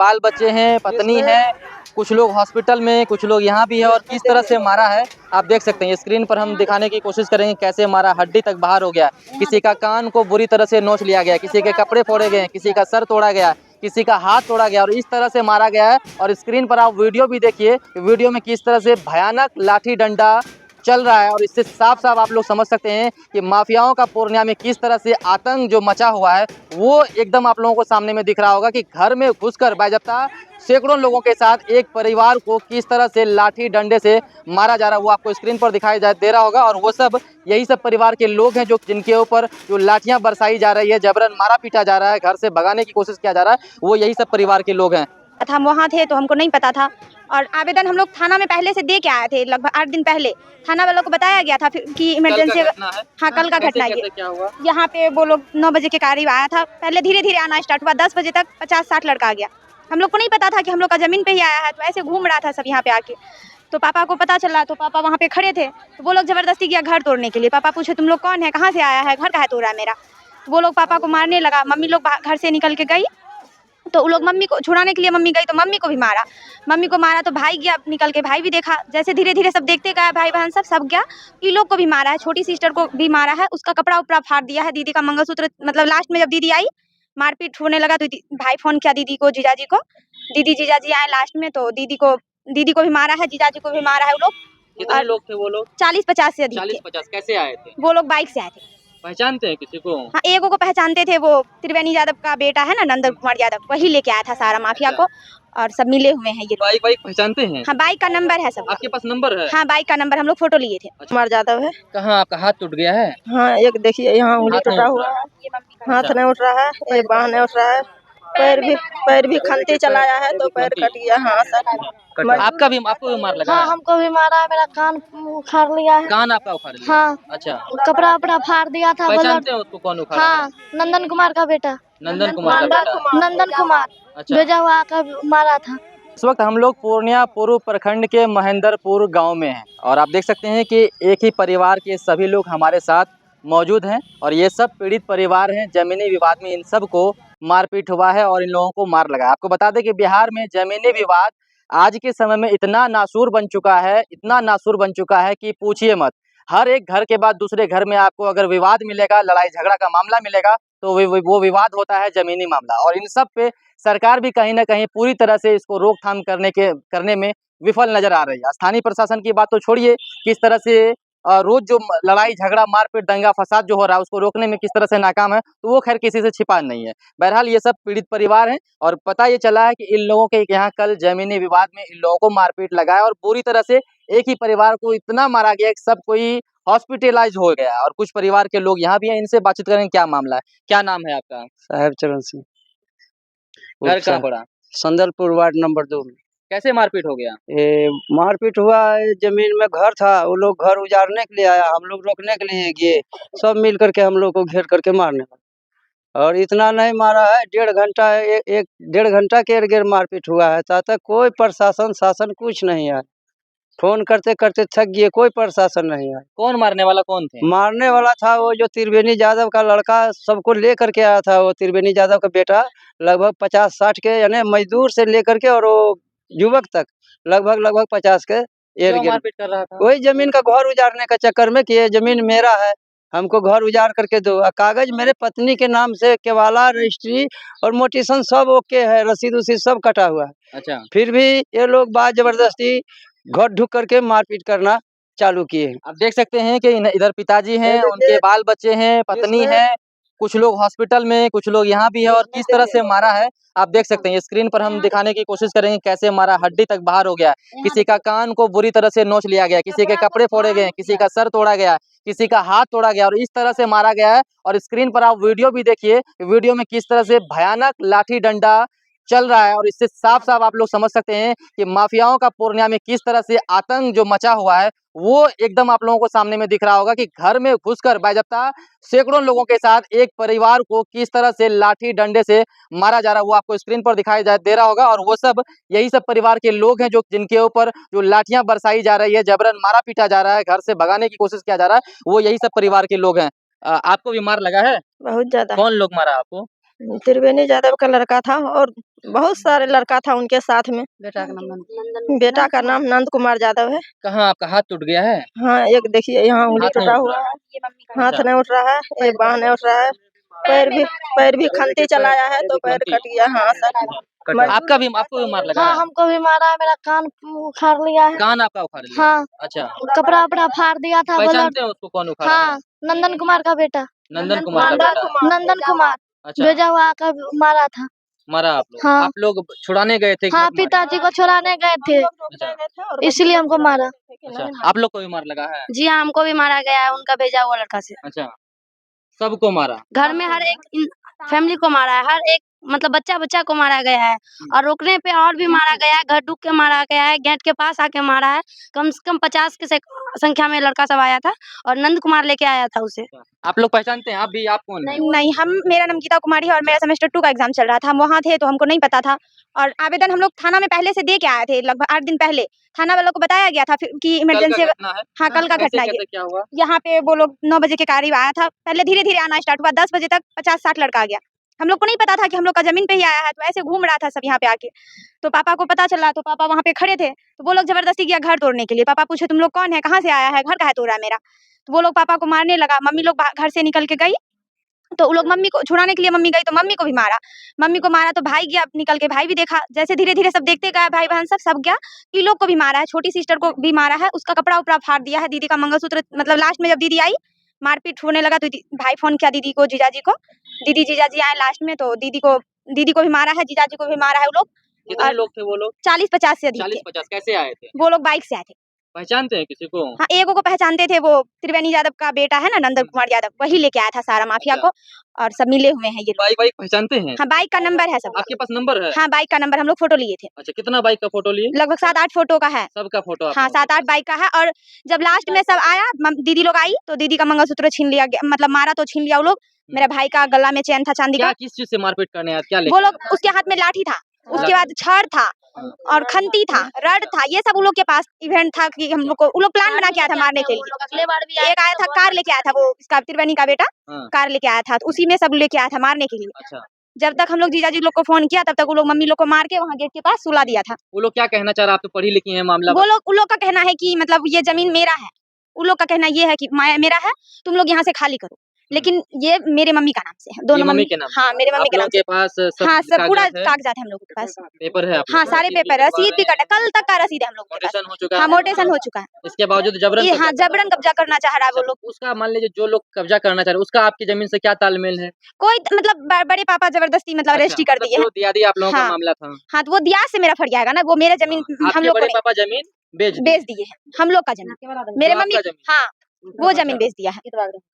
बाल बच्चे हैं, पत्नी है, कुछ लोग हॉस्पिटल में, कुछ लोग यहाँ भी है और किस तरह से मारा है आप देख सकते हैं। स्क्रीन पर हम दिखाने की कोशिश करेंगे कैसे मारा, हड्डी तक बाहर हो गया, किसी का कान को बुरी तरह से नोच लिया गया, किसी के कपड़े फोड़े गए, किसी का सर तोड़ा गया, किसी का हाथ तोड़ा गया और इस तरह से मारा गया है। और स्क्रीन पर आप वीडियो भी देखिए, वीडियो में किस तरह से भयानक लाठी डंडा चल रहा है और इससे साफ साफ आप लोग समझ सकते हैं कि माफियाओं का पूर्णिया में किस तरह से आतंक जो मचा हुआ है वो एकदम आप लोगों को सामने में दिख रहा होगा कि घर में घुसकर बायजप्ता सैकड़ों लोगों के साथ एक परिवार को किस तरह से लाठी डंडे से मारा जा रहा है वो आपको स्क्रीन पर दिखाई दे रहा होगा। और वो सब यही सब परिवार के लोग हैं जो जिनके ऊपर जो लाठियां बरसाई जा रही है, जबरन मारा पीटा जा रहा है, घर से भगाने की कोशिश किया जा रहा है, वो यही सब परिवार के लोग हैं। हम वहाँ थे तो हमको नहीं पता था और आवेदन हम लोग थाना में पहले से दे के आए थे। लगभग 8 दिन पहले थाना वालों को बताया गया था कि इमरजेंसी। हाँ, कल का घटना है। क्या हुआ यहाँ पे वो लोग 9 बजे के करीब आया था। पहले धीरे धीरे आना स्टार्ट हुआ, 10 बजे तक 50-60 लड़का आ गया। हम लोग को नहीं पता था कि हम लोग का जमीन पे ही आया है, तो ऐसे घूम रहा था सब यहाँ पे आके। तो पापा को पता चला तो पापा वहाँ पे खड़े थे, तो वो लोग जबरदस्ती किया घर तोड़ने के लिए। पापा पूछे तुम लोग कौन है, कहाँ से आया है, घर कहाँ तोड़ा है मेरा। तो वो लोग पापा को मारने लगा। मम्मी लोग घर से निकल के गई तो वो लोग मम्मी को छुड़ाने के लिए मम्मी गई तो मम्मी को भी मारा। मम्मी को मारा तो भाई गया निकल के, भाई भी देखा। जैसे धीरे धीरे सब देखते गए, भाई बहन सब गया। ई लोग को भी मारा है, छोटी सिस्टर को भी मारा है, उसका कपड़ा उपड़ा फाड़ दिया है, दीदी का मंगलसूत्र। मतलब लास्ट में जब दीदी आई मारपीट होने लगा तो भाई फोन किया दीदी को, जीजाजी को। दीदी जीजाजी आए लास्ट में तो दीदी को भी मारा है, जीजाजी को भी मारा है। वो लोग कितने लोग थे? वो लोग 40-50 से अधिक थे। 40-50 कैसे आए थे? वो लोग बाइक से आए थे। पहचानते हैं किसी को? हाँ, एगो को पहचानते थे, वो त्रिवेणी यादव का बेटा है ना, नंदन कुमार यादव, वही लेके आया था सारा माफिया को। और सब मिले हुए हैं ये लोग। बाइक पहचानते हैं? हाँ, बाइक का नंबर है सब। आपके पास नंबर है? हाँ, बाइक का नंबर हम लोग फोटो लिए थे। कुमार यादव है। कहाँ आपका हाथ टूट गया है? हाँ, एक देखिए यहाँ उंगली टूटा हुआ है, हाथ नहीं उठ रहा है, ये बाह नहीं उठ रहा है, पैर भी खंती चलाया है तो पैर कट गया। हाँ सर, आपको भी मार लगा? हाँ, हमको भी मारा है, मेरा कान उखाड़ लिया है। कान आपका उखाड़ लिया? हाँ। अच्छा, कपड़ा उपड़ा फाड़ दिया था। पहचानते हो उसको? कौन उखाड़ा? हाँ, नंदन कुमार का बेटा। नंदन कुमार का बेटा? नंदन कुमार अच्छा। भेजा हुआ का मारा था। इस वक्त हम लोग पूर्णिया पूर्व प्रखंड के महेंद्रपुर गांव में हैं और आप देख सकते हैं कि एक ही परिवार के सभी लोग हमारे साथ मौजूद हैं और ये सब पीड़ित परिवार हैं। जमीनी विवाद में इन सब को मारपीट हुआ है और इन लोगों को मार लगा। आपको बता दें कि बिहार में जमीनी विवाद आज के समय में इतना नासूर बन चुका है, इतना नासूर बन चुका है कि पूछिए मत। हर एक घर के बाद दूसरे घर में आपको अगर विवाद मिलेगा, लड़ाई झगड़ा का मामला मिलेगा तो वो विवाद होता है जमीनी मामला। और इन सब पे सरकार भी कहीं ना कहीं पूरी तरह से इसको रोकथाम करने में विफल नजर आ रही है। स्थानीय प्रशासन की बात तो छोड़िए, किस तरह से रोज जो लड़ाई झगड़ा मारपीट दंगा फसाद जो हो रहा है उसको रोकने में किस तरह से नाकाम है, तो वो खैर किसी से छिपा नहीं है। बहरहाल ये सब पीड़ित परिवार हैं और पता ये चला है कि इन लोगों के यहाँ कल जमीनी विवाद में इन लोगों को मारपीट लगा है और पूरी तरह से एक ही परिवार को इतना मारा गया कि सब कोई हॉस्पिटलाइज हो गया और कुछ परिवार के लोग यहाँ भी हैं। इनसे बातचीत करेंगे क्या मामला है। क्या नाम है आपका? साहेब चरण सिंह। घर कहाँ पड़ा? संदलपुर वार्ड नंबर 2 में। कैसे मारपीट हो गया? मारपीट हुआ है, जमीन में घर था, वो लोग घर उजाड़ने के लिए आया, हम लोग रोकने के लिए गए, सब मिल करके हम लोग को घेर करके मारने लगा। और इतना नहीं मारा है, 1.5 घंटा एक 1.5 घंटा के इर्द गिर्द मारपीट हुआ है। तब तक कोई प्रशासन शासन कुछ नहीं आया। फोन करते करते थक गए, कोई प्रशासन नहीं आया। कौन मारने वाला कौन थे? मारने वाला था वो जो त्रिवेणी यादव का लड़का सबको लेकर के आया था। वो त्रिवेणी यादव का बेटा लगभग 50-60 के, यानी मजदूर से लेकर के और वो युवक तक लगभग 50 के क्यों मारपीट कर रहा था? वही जमीन का घर उजाड़ने का चक्कर में कि ये जमीन मेरा है, हमको घर उजाड़ करके दो। कागज मेरे पत्नी के नाम से, केवाला रजिस्ट्री और मोटिशन सब ओके है, रसीद उसीद सब कटा हुआ है। अच्छा, फिर भी ये लोग बात जबरदस्ती घर ढुक करके मारपीट करना चालू किए। आप देख सकते हैं कि इधर पिताजी हैं, उनके बाल बच्चे हैं, पत्नी है, कुछ लोग हॉस्पिटल में, कुछ लोग यहाँ भी है और किस तरह से मारा है आप देख सकते हैं। स्क्रीन पर हम दिखाने की कोशिश करेंगे कैसे मारा, हड्डी तक बाहर हो गया, किसी का कान को बुरी तरह से नोच लिया गया, किसी के कपड़े फोड़े गए, किसी का सर तोड़ा गया, किसी का हाथ तोड़ा गया और इस तरह से मारा गया है। और स्क्रीन पर आप वीडियो भी देखिए, वीडियो में किस तरह से भयानक लाठी डंडा चल रहा है और इससे साफ साफ आप लोग समझ सकते हैं कि माफियाओं का पूर्णिया में किस तरह से आतंक जो मचा हुआ है वो एकदम आप लोगों को सामने में दिख रहा होगा कि घर में घुसकर बायजप्ता सैकड़ों लोगों के साथ एक परिवार को किस तरह से लाठी डंडे से मारा जा रहा है वो आपको स्क्रीन पर दिखाई दे रहा होगा। और वो सब यही सब परिवार के लोग हैं जो जिनके ऊपर जो लाठियां बरसाई जा रही है, जबरन मारा पीटा जा रहा है, घर से भगाने की कोशिश किया जा रहा है, वो यही सब परिवार के लोग हैं। आपको भी मार लगा है? बहुत ज्यादा। कौन लोग मारा आपको? त्रिवेणी यादव का लड़का था और बहुत सारे लड़का था उनके साथ में। बेटा का नाम नंद कुमार यादव है। कहाँ आपका हाथ टूट गया है? हाँ, एक देखिए यहाँ उंगली हाथ नहीं टूटा उठ हुआ रहा है, हाथ नहीं उठ रहा है, ये बांह नहीं उठ रहा है, पैर भी खंती चलाया है तो पैर कट गया। हाँ सर, आपको भी मार लगा हाँ, है? हमको भी मारा है, मेरा कान उखाड़ लिया है। कान आपका उखाड़ लिया? हाँ, अच्छा, कपड़ा वपड़ा फाड़ दिया था। पहचानते हैं उसको कौन उखाड़ा है? हाँ, नंदन कुमार का बेटा। नंदन कुमार का बेटा। नंदन कुमार अच्छा, भेजा हुआ का मारा था। मारा आप लोग? हाँ। आप लोग छुड़ाने गए थे? हाँ, घर मारे? पिताजी को छुड़ाने गए थे, इसलिए हमको मारा। अच्छा, आप लोग को भी मार लगा है? जी हाँ, हमको भी मारा गया है उनका भेजा हुआ लड़का से। अच्छा, सबको मारा? घर में हर एक फैमिली को मारा है, हर एक मतलब बच्चा को मारा गया है, और रुकने पे और भी मारा गया है, घर डूब के मारा गया है, गेट के पास आके मारा है। कम से कम 50 के संख्या में लड़का सब आया था और नंद कुमार लेके आया था उसे। आप लोग पहचानते हैं? आप कौन है? नहीं, मेरा नाम गीता कुमारी है और मेरा सेमेस्टर 2 का एग्जाम चल रहा था। हम वहाँ थे तो हमको नहीं पता था, और आवेदन हम लोग थाना में पहले से दे के आए थे, लगभग 8 दिन पहले थाना वालों को बताया गया था फिर कि इमरजेंसी। हाँ, कल का घटना है। क्या हुआ? यहाँ पे वो लोग 9 बजे के करीब आया था, पहले धीरे धीरे आना स्टार्ट हुआ, 10 बजे तक 50-60 लड़का आ गया। हम लोग को नहीं पता था कि हम लोग का जमीन पे ही आया है, तो ऐसे घूम रहा था सब यहाँ पे आके। तो पापा को पता चला तो पापा वहाँ पे खड़े थे, तो वो लोग जबरदस्ती किया घर तोड़ने के लिए। पापा पूछे तुम लोग कौन है, कहाँ से आया है, घर काहे तोड़ा है मेरा? तो वो लोग पापा को मारने लगा। मम्मी लोग घर से निकल के गई, तो वो लोग मम्मी को छुड़ाने के लिए मम्मी गई तो मम्मी को भी मारा। मम्मी को मारा तो भाई गया निकल के, भाई भी देखा। जैसे धीरे धीरे सब देखते गए, भाई बहन सब गया। ई लोग को भी मारा है, छोटी सिस्टर को भी मारा है, उसका कपड़ा उपड़ा फाड़ दिया है, दीदी का मंगलसूत्र। मतलब लास्ट में जब दीदी आई, मारपीट होने लगा तो भाई फोन किया दीदी को, जीजाजी को। दीदी जीजाजी आए लास्ट में, तो दीदी को भी मारा है, जीजाजी को भी मारा है। वो लोग कितने लोग थे? वो लोग 40-50 से अधिक थे। 40-50 कैसे आए थे? वो लोग बाइक से आए थे। पहचानते हैं किसी को? हाँ, एगो को पहचानते थे, वो त्रिवेणी यादव का बेटा है ना, नंदन कुमार यादव, वही लेके आया था सारा माफिया को, और सब मिले हुए हैं ये लोग। बाइक पहचानते हैं? हाँ, बाइक का नंबर है सब। आपके पास नंबर है? हाँ, बाइक का नंबर हम लोग फोटो लिए थे। अच्छा, कितना बाइक का फोटो लिए? लगभग 7-8 फोटो का है। सबका फोटो? हाँ, 7-8 बाइक का है। और जब लास्ट में सब आया, दीदी लोग आई तो दीदी का मंगलसूत्र छीन लिया गया, मतलब मारा तो छीन लिया वो लोग। मेरा भाई का गला में चैन था चांदी का। किस चीज से मारपीट करने आया? क्या वो लोग, उसके हाथ में लाठी था, उसके बाद छड़ था और खंती था, रड था, ये सब उन लोग के पास इवेंट था कि हम लोग को, उन लोग प्लान बना के आया था मारने के लिए। अगले बार भी एक आया था, कार लेके आया था, वो इसका त्रिवेणी का बेटा हाँ। कार लेके आया था, तो उसी में सब लेके आया था मारने के लिए। अच्छा, जब तक हम लोग जीजाजी लोग को फोन किया, तब तक वो लोग मम्मी लोग को मार के वहाँ गेट के पास सुला दिया था। वो लोग क्या कहना चाह रहा है? आप तो पढ़ी लिखी हैं, मामला उन लोग का कहना है कि मतलब ये जमीन मेरा है। उन लोग का कहना ये है कि मेरा है, तुम लोग यहाँ से खाली करो। लेकिन ये मेरे मम्मी का नाम से है, दोनों मम्मी के नाम? हाँ, मेरे मम्मी के नाम के पास सब? हाँ, सब पूरा कागजात है? कागजात है हम लोग के पास। पेपर है? हाँ, सारे पेपर, रसीद भी कटा, कल तक का रसीद है हम लोग के पास। मोटेशन हो चुका है? हाँ, मोटेशन हो चुका है। इसके बावजूद जबरन ये हाँ, जबरन कब्जा करना चाह रहा है वो लोग। उसका मान लीजिए जो लोग कब्जा करना चाह रहे हैं, उसका आपकी जमीन से क्या तालमेल है? कोई मतलब बड़े पापा जबरदस्ती मतलब रजिस्ट्री कर दिए हैं। दिया दिया आप लोगों का हाँ। मामला था? हाँ, तो वो दिया से मेरा फट जाएगा ना, वो मेरे जमीन हम लोग बड़े को पापा जमीन बेच दिए हैं, हम लोग का जमीन, मेरे मम्मी। हाँ, वो जमीन बेच दिया है।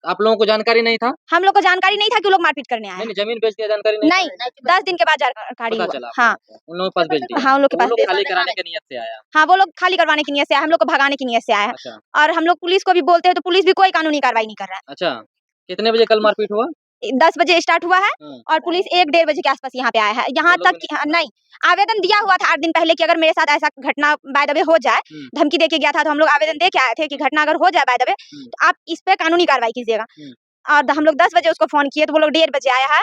आप लोगों को जानकारी नहीं था? हम लोग को जानकारी नहीं था कि वो लोग मारपीट करने आए हैं। नहीं, जमीन बेच दिया, जानकारी नहीं, 10 दिन के बाद जानकारी पता हुआ। चला? हाँ, उन लोगों के पास बेच दिया? हाँ, उन लोग के पास खाली कराने की नियत से आया? हाँ, वो लोग खाली करवाने की नियत से आया, हम लोग को भगाने की नियत से आया है। अच्छा, और हम लोग पुलिस को भी बोलते हैं तो पुलिस भी कोई कानूनी कार्रवाई नहीं कर रहा है। अच्छा, कितने बजे कल मारपीट हुआ? 10 बजे स्टार्ट हुआ है और पुलिस 1-1:30 बजे के आसपास यहाँ पे आया है। यहाँ तक कि नहीं, आवेदन दिया हुआ था 8 दिन पहले कि अगर मेरे साथ ऐसा घटना बाय द वे हो जाए, धमकी दे के गया था, तो हम लोग आवेदन दे के आए थे कि घटना अगर हो जाए बाय द वे, तो आप इस पे कानूनी कार्रवाई कीजिएगा। और हम लोग 10 बजे उसको फोन किए तो वो लोग 1:30 बजे आया है,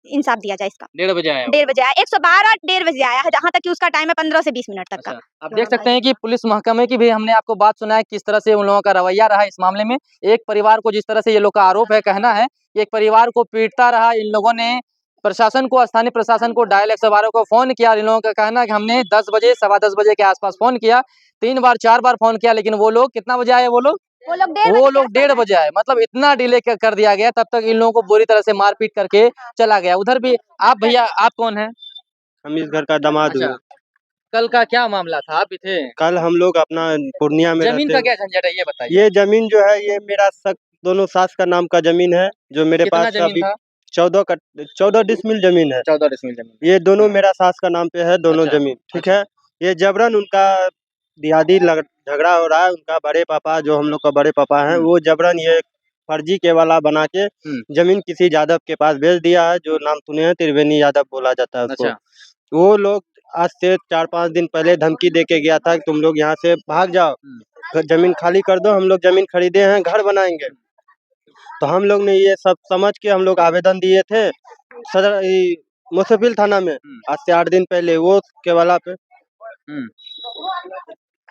इंसाफ दिया जाए इसका। 1:30 बजे आया? 1:30 बजे आया, 112 1:30 बजे आया है, जहाँ तक कि उसका टाइम है 15 से 20 मिनट तक का। आप देख सकते हैं कि पुलिस महकमे की भी हमने आपको बात सुना है, किस तरह से उन लोगों का रवैया रहा इस मामले में। एक परिवार को जिस तरह से ये लोग का आरोप है, कहना है कि एक परिवार को पीटता रहा इन लोगों ने, प्रशासन को, स्थानीय प्रशासन को, डायल 112 को फोन किया। इन लोगों का कहना है कि हमने 10 बजे, 10:15 बजे के आसपास फोन किया, 3 बार 4 बार फोन किया, लेकिन वो लोग कितना बजे आए? वो लोग 1:30 बजे आए। मतलब इतना डिले कर दिया गया, तब तक इन लोगों को बुरी तरह से मारपीट करके चला गया। उधर भी आप भैया, आप कौन है? हम इस घर का दामाद हुए। कल का क्या मामला था? आप भी थे? कल हम लोग अपना पूर्णिया में जमीन का रहते क्या झंझट है, ये बताइए। ये जमीन जो है ये मेरा दोनों सास का नाम का जमीन है, जो मेरे कितना पास जमीन अभी था? 14 डिसमिल जमीन है। 14 डिसमिल जमीन। ये दोनों मेरा सास का नाम पे है, दोनों अच्छा, जमीन, ठीक है। ये जबरन उनका दिहादी झगड़ा हो रहा है। उनका बड़े पापा, जो हम लोग का बड़े पापा हैं, वो जबरन ये फर्जी केवाला बना के जमीन किसी यादव के पास भेज दिया है, जो नाम सुने हैं त्रिवेणी यादव बोला जाता है उसको। वो लोग आज से 4-5 दिन पहले धमकी दे के गया था कि तुम लोग यहाँ से भाग जाओ, जमीन खाली कर दो, हम लोग जमीन खरीदे हैं, घर बनाएंगे। तो हम लोग ने ये सब समझ के हम लोग आवेदन दिए थे सदर मुसफिल थाना में आज से 8 दिन पहले। वो केवला पे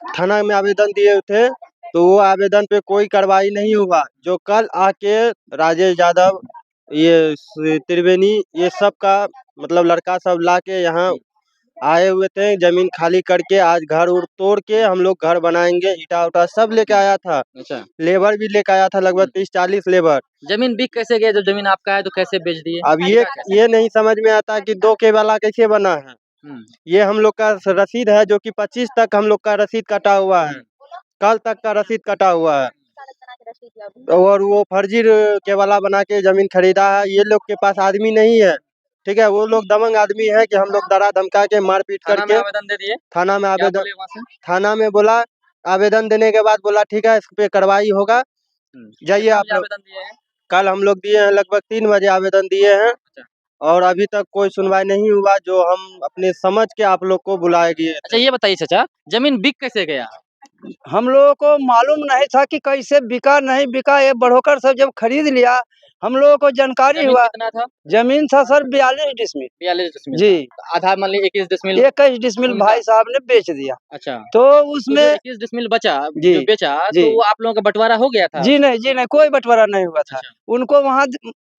थाना में आवेदन दिए थे, तो वो आवेदन पे कोई कार्रवाई नहीं हुआ। जो कल आके राजेश यादव, ये त्रिवेणी, ये सब का मतलब लड़का सब लाके यहाँ आए हुए थे, जमीन खाली करके आज घर उड़ तोड़ के हम लोग घर बनाएंगे, ईटा उटा सब लेके आया था। अच्छा, लेबर भी लेके आया था, लगभग 30-40 लेबर। जमीन बिक कैसे गया? जब जमीन आपका है तो कैसे बेच दिए? अब ये नहीं समझ में आता कि 2 के वाला कैसे बना है। ये हम लोग का रसीद है, जो कि 25 तक हम लोग का रसीद कटा हुआ है, कल तक का रसीद कटा हुआ है। और वो फर्जी के वाला बना के जमीन खरीदा है। ये लोग के पास आदमी नहीं है, ठीक है। वो लोग दबंग आदमी है कि हम लोग डरा धमका के मारपीट थाना में करके आवेदन दे दिए? थाना में क्या आवेदन बोले वहाँ से? थाना में बोला, आवेदन देने के बाद बोला ठीक है इस पे कार्रवाई होगा, जाइए कितना आप बजे लोग। आवेदन दिए हैं? कल हम लोग दिए हैं, लगभग 3 बजे आवेदन दिए हैं, और अभी तक कोई सुनवाई नहीं हुआ। जो हम अपने समझ के आप लोग को बुलाएंगे। अच्छा, ये बताइए चाचा, जमीन बिक कैसे गया? हम लोगों को मालूम नहीं था कि कैसे बिका नहीं बिका। ये बढ़ोकर सब जब खरीद लिया, हम लोगों को जानकारी जमीन हुआ। कितना था? जमीन था सर 42 डिसमिल 42 डिसमिल। जी। आधा मान ली 21 डिसमिल 21 डिसमिल उनका। भाई साहब ने बेच दिया। अच्छा, तो तो उसमें जो 21 डिसमिल बचा, जी, जो बेचा, जी। तो वो आप लोगों का बंटवारा हो गया था? जी नहीं, कोई बंटवारा नहीं हुआ था। अच्छा। उनको वहाँ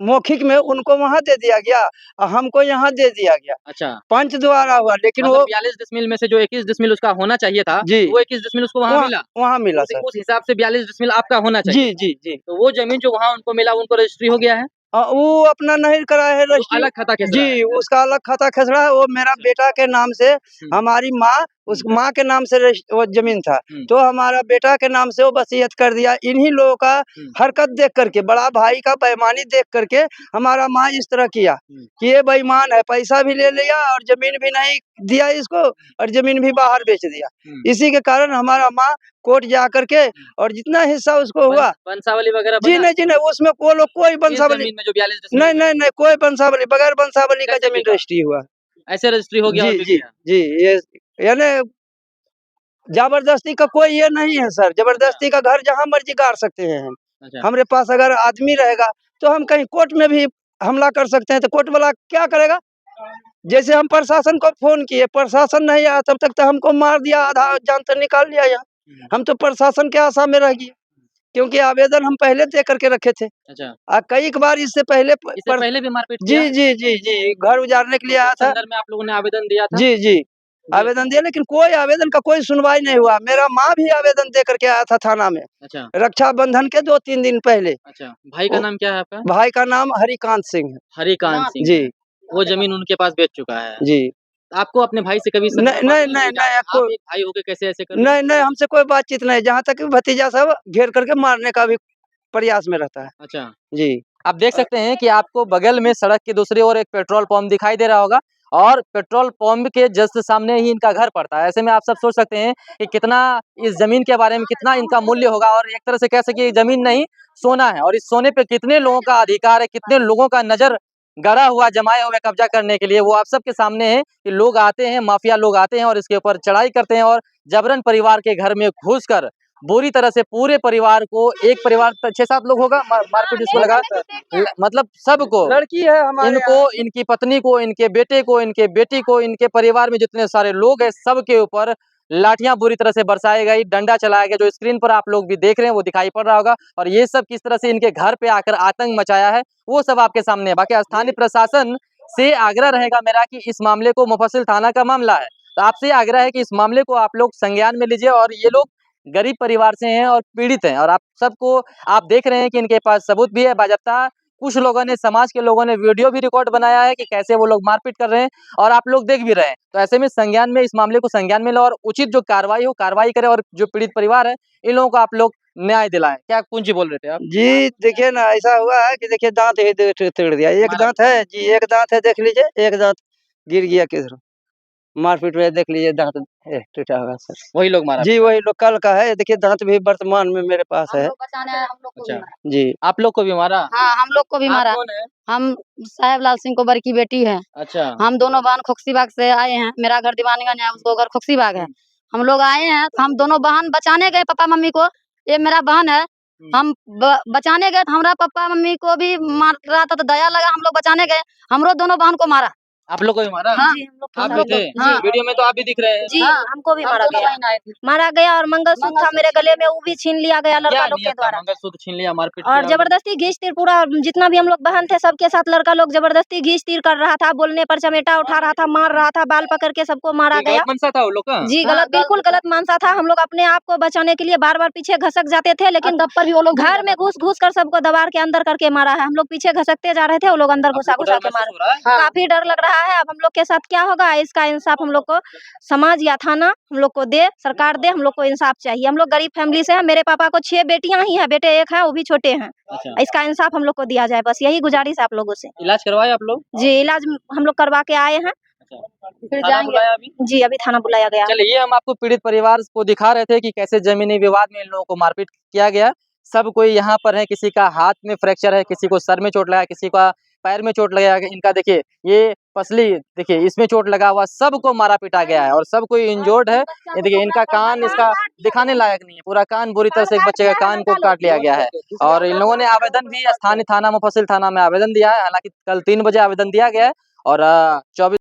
मौखिक में उनको वहाँ दे दिया गया और हमको यहाँ दे दिया गया। अच्छा, पंच द्वारा हुआ, लेकिन मतलब वो 42 डिसमिल में से जो 21 डिसमिल उसका होना चाहिए था, जी वो 21 डिसमिल उसको वहाँ मिला? वहाँ मिला सर। उस हिसाब से 42 डिसमिल आपका होना चाहिए। जी। तो वो जमीन जो वहाँ उनको मिला, उनको रजिस्ट्री हो गया है? वो अपना नहीं कराया है वो रजिस्ट्री। अलग खाता खसरा है। जी, उसका अलग खाता खसरा है। वो मेरा बेटा के नाम से, हमारी माँ, उस माँ के नाम से वो जमीन था, तो हमारा बेटा के नाम से वो वसीयत कर दिया। इन्हीं लोगों का हरकत देख करके, बड़ा भाई का बेईमानी देख करके हमारा माँ इस तरह किया कि ये बेईमान है, पैसा भी ले लिया और जमीन भी नहीं दिया इसको, और जमीन भी बाहर बेच दिया। इसी के कारण हमारा माँ कोर्ट जा करके और जितना हिस्सा उसको हुआ। वंशावली वगैरह जी बना? नहीं, उसमें वो लोग कोई इस वंशावली जमीन में जो 42 डिसमिल नहीं, कोई वंशावली, बगैर वंशावली का कैसे जमीन बिका? रजिस्ट्री हुआ। ऐसे रजिस्ट्री हो गया और बिक गया? जी, ये यानी जबरदस्ती का कोई ये नहीं है सर। जबरदस्ती का घर जहाँ मर्जी गाड़ सकते हैं हम। अच्छा, हमारे पास अगर आदमी रहेगा तो हम कहीं कोर्ट में भी हमला कर सकते हैं, तो कोर्ट वाला क्या करेगा? जैसे हम प्रशासन को फोन किए, प्रशासन नहीं आया, तब तक तो हमको मार दिया, आधा जान तो निकाल लिया यहाँ। हम तो प्रशासन के आशा में रह गए, क्योंकि आवेदन हम पहले दे करके रखे थे। अच्छा। कई बार इससे पहले इससे पहले भी मारपीट किया? जी, घर उजाड़ने के लिए आया था। संदर्भ में आप लोगों ने आवेदन दिया था? जी, आवेदन दिया, लेकिन कोई आवेदन का कोई सुनवाई नहीं हुआ। मेरा माँ भी आवेदन दे करके आया था थाना में, अच्छा, रक्षाबंधन के 2-3 दिन पहले। अच्छा। भाई का वो- नाम क्या है आपका? भाई का नाम हरिकांत सिंह है। हरिकांत सिंह। जी, वो जमीन उनके पास बेच चुका है। जी। आपको अपने भाई से कभी नहीं, संपर्क बात नहीं, हुई? आप कोई एक भाई होके कैसे ऐसे कर रहे नहीं, हमसे कोई बातचीत नहीं। जहाँ तक भतीजा सब घेर करके मारने का भी प्रयास में रहता है। हो? अच्छा। जी। आप देख सकते हैं कि आपको बगल में सड़क की दूसरी ओर एक पेट्रोल पंप दिखाई दे रहा होगा, और पेट्रोल पंप के जस्ट सामने ही इनका घर पड़ता है। ऐसे में आप सब सोच सकते हैं कि कितना इस जमीन के बारे में कितना इनका मूल्य होगा, और एक तरह से कह सके जमीन नहीं सोना है, और इस सोने पे कितने लोगों का अधिकार है, कितने लोगों का नजर गड़ा हुआ, जमाए हुए कब्जा करने के लिए। वो आप सबके सामने है कि लोग आते हैं, माफिया लोग आते हैं और इसके ऊपर चढ़ाई करते हैं, और जबरन परिवार के घर में घुसकर बुरी तरह से पूरे परिवार को, एक परिवार 6-7 लोग होगा, मारपीट इसको लगा, मतलब सबको, लड़की है हमारे इनको, इनकी पत्नी को, इनके बेटे को, इनके बेटी को, इनके परिवार में जितने सारे लोग हैं सबके ऊपर लाठियां बुरी तरह से बरसाई गई, डंडा चलाया गया, जो स्क्रीन पर आप लोग भी देख रहे हैं वो दिखाई पड़ रहा होगा। और ये सब किस तरह से इनके घर पे आकर आतंक मचाया है वो सब आपके सामने है। बाकी स्थानीय प्रशासन से आग्रह रहेगा मेरा कि इस मामले को, मुफस्सिल थाना का मामला है, तो आपसे आग्रह है कि इस मामले को आप लोग संज्ञान में लीजिए। और ये लोग गरीब परिवार से हैं और पीड़ित हैं, और आप सबको, आप देख रहे हैं कि इनके पास सबूत भी है बाज़ाब्ता। कुछ लोगों ने, समाज के लोगों ने वीडियो भी रिकॉर्ड बनाया है कि कैसे वो लोग मारपीट कर रहे हैं, और आप लोग देख भी रहे हैं। तो ऐसे में संज्ञान में, इस मामले को संज्ञान में लो और उचित जो कार्रवाई हो कार्रवाई करें, और जो पीड़ित परिवार है इन लोगों को आप लोग न्याय दिलाएं। क्या कुंजी बोल रहे थे आप? जी, देखिए ना, ऐसा हुआ है कि देखिए दांत ही तोड़ दिया। एक मारा दांत है जी, एक दांत है, देख लीजिए, एक दांत गिर गया किधर। मारपीट में देख लीजिए दांत टूटा हुआ सर। वही लोग मारा? जी, वही लोकल का है। देखिए दांत भी वर्तमान में मेरे पास है। बचाने आए, हम लोग को भी अच्छा, मारा। जी। आप लोग को भी मारा? हाँ, हम लोग को भी आप मारा। कौन है? हम साहेब लाल सिंह को बड़की बेटी है। अच्छा, हम दोनों बहन खोकसीबाग से आए हैं। मेरा घर दीवानगंज है, उसको घर खोकसीबाग है। हम लोग आए हैं, तो हम दोनों बहन बचाने गए पापा मम्मी को। ये मेरा बहन है, हम बचाने गए, हमारा पापा मम्मी को भी मार रहा था तो दया लगा, हम लोग बचाने गए, हमरो दोनों बहन को मारा। आप लोग को भी मारा? हाँ, जी, हम लोग के आप साथ भी थे? हाँ। वीडियो में तो आप भी दिख रहे हैं। जी हाँ, हमको भी हम मारा दोनों गया। बहन आए थे। मारा गया और मंगलसूत्र था मेरे गले में, वो भी छीन लिया गया क्या लड़का लोग नियत के था? द्वारा। मंगलसूत्र छीन लिया, मारपीट और किया? जबरदस्ती घींच तीर, पूरा जितना भी हम लोग बहन थे सबके साथ लड़का लोग जबरदस्ती घींच तीर कर रहा था, बोलने पर चमेटा उठा रहा था, मार रहा था, बाल पकड़ के सबको मारा ये गया। गलत मनसा था वो लोग का? जी हाँ, गलत, बिल्कुल गलत मानसा था। हम लोग अपने आप को बचाने के लिए बार बार पीछे घसक जाते थे, लेकिन गप्पर भी वो लोग घर में घुस घुस कर सबको दबार के अंदर करके मारा है। हम लोग पीछे घसकते जा रहे थे, वो लोग अंदर घुसा आपको घुसा डर के मार। महसूस हो रहा है? हाँ। काफी डर लग रहा है। अब हम लोग के साथ क्या होगा, इसका इंसाफ हम लोग को समाज या थाना हम लोग को दे, सरकार दे, हम लोग को इंसाफ चाहिए। हम लोग गरीब फैमिली से हैं, मेरे पापा को 6 बेटियां ही हैं, बेटे 1 है, वो भी छोटे हैं। अच्छा, इसका इंसाफ हम लोग को दिया जाए, बस यही गुजारिश है आप लोगों से। इलाज करवाए आप लोग? जी इलाज हम लोग करवा के आए हैं। फिर थाना जाएंगे। बुलाया अभी? जी अभी थाना बुलाया गया। चलिए, ये हम आपको पीड़ित परिवार को दिखा रहे थे कि कैसे जमीनी विवाद में इन लोगों को मारपीट किया गया। सब कोई यहाँ पर है, किसी का हाथ में फ्रैक्चर है, किसी को सर में चोट लगा, किसी का पैर में चोट लगा। इनका देखिए, ये पसली देखिए, इसमें चोट लगा हुआ, सबको मारा पीटा गया है और सब कोई इंजोर्ड है। ये देखिए, इनका कान इसका दिखाने लायक नहीं है, पूरा कान बुरी तरह से एक बच्चे का कान को काट लिया गया है। और इन लोगों ने आवेदन भी स्थानीय थाना मुफस्सिल थाना में आवेदन दिया है। हालांकि कल 3 बजे आवेदन दिया गया है और 24